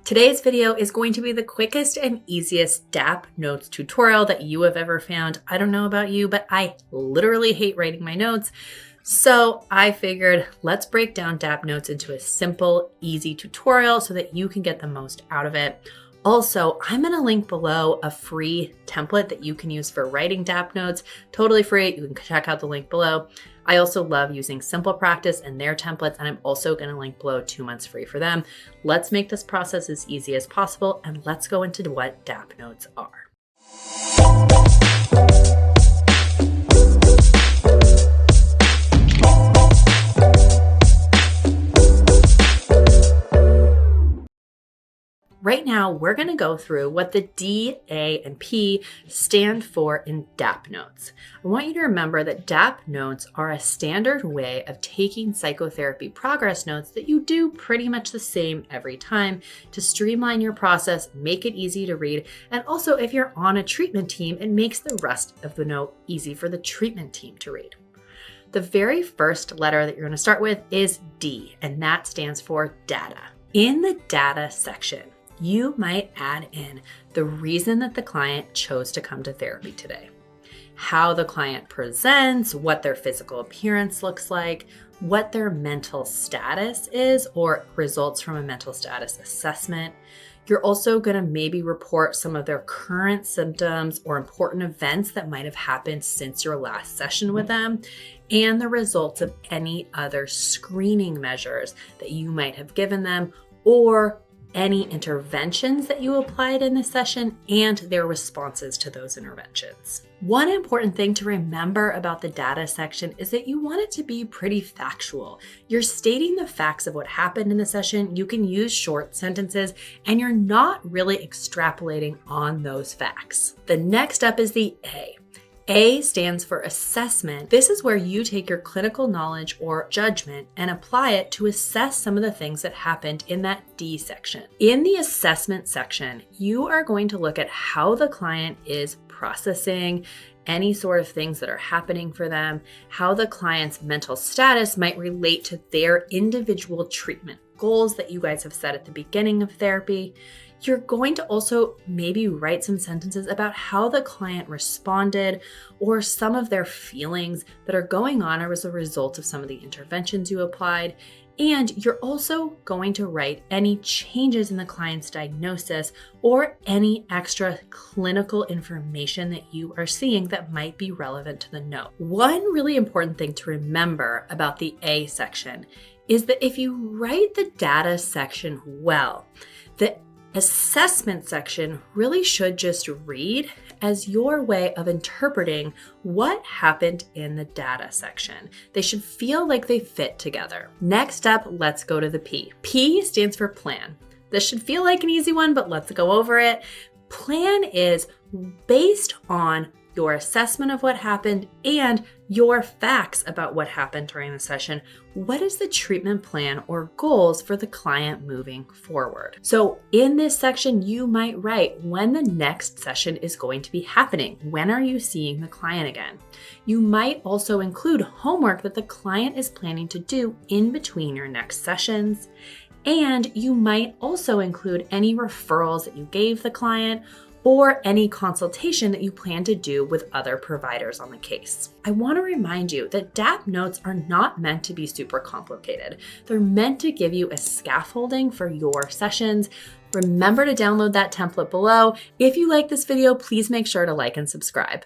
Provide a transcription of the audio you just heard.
Today's video is going to be the quickest and easiest DAP Notes tutorial that you have ever found. I don't know about you, but I literally hate writing my notes. So I figured let's break down DAP Notes into a simple, easy tutorial so that you can get the most out of it. Also, I'm going to link below a free template that you can use for writing DAP Notes. Totally free. You can check out the link below. I also love using Simple Practice and their templates, and I'm also going to link below 2 months free for them. Let's make this process as easy as possible, and let's go into what DAP Notes are. Right now, we're going to go through what the D, A, and P stand for in DAP Notes. I want you to remember that DAP Notes are a standard way of taking psychotherapy progress notes that you do pretty much the same every time to streamline your process, make it easy to read, and also if you're on a treatment team, it makes the rest of the note easy for the treatment team to read. The very first letter that you're going to start with is D, and that stands for data. In the data section, you might add in the reason that the client chose to come to therapy today, how the client presents, what their physical appearance looks like, what their mental status is or results from a mental status assessment. You're also going to maybe report some of their current symptoms or important events that might have happened since your last session with them, and the results of any other screening measures that you might have given them, or any interventions that you applied in this session and their responses to those interventions. One important thing to remember about the data section is that you want it to be pretty factual. You're stating the facts of what happened in the session. You can use short sentences and you're not really extrapolating on those facts. The next up is the A. A stands for assessment. This is where you take your clinical knowledge or judgment and apply it to assess some of the things that happened in that D section. In the assessment section, you are going to look at how the client is processing any sort of things that are happening for them, how the client's mental status might relate to their individual treatment goals that you guys have set at the beginning of therapy. You're going to also maybe write some sentences about how the client responded or some of their feelings that are going on as a result of some of the interventions you applied. And you're also going to write any changes in the client's diagnosis or any extra clinical information that you are seeing that might be relevant to the note. One really important thing to remember about the A section is that if you write the data section well, the assessment section really should just read as your way of interpreting what happened in the data section. They should feel like they fit together. Next up, let's go to the P. P stands for plan. This should feel like an easy one, but let's go over it. Plan is based on your assessment of what happened and your facts about what happened during the session. What is the treatment plan or goals for the client moving forward? So in this section, you might write when the next session is going to be happening. When are you seeing the client again? You might also include homework that the client is planning to do in between your next sessions. And you might also include any referrals that you gave the client or any consultation that you plan to do with other providers on the case. I want to remind you that DAP Notes are not meant to be super complicated. They're meant to give you a scaffolding for your sessions. Remember to download that template below. If you like this video, please make sure to like and subscribe.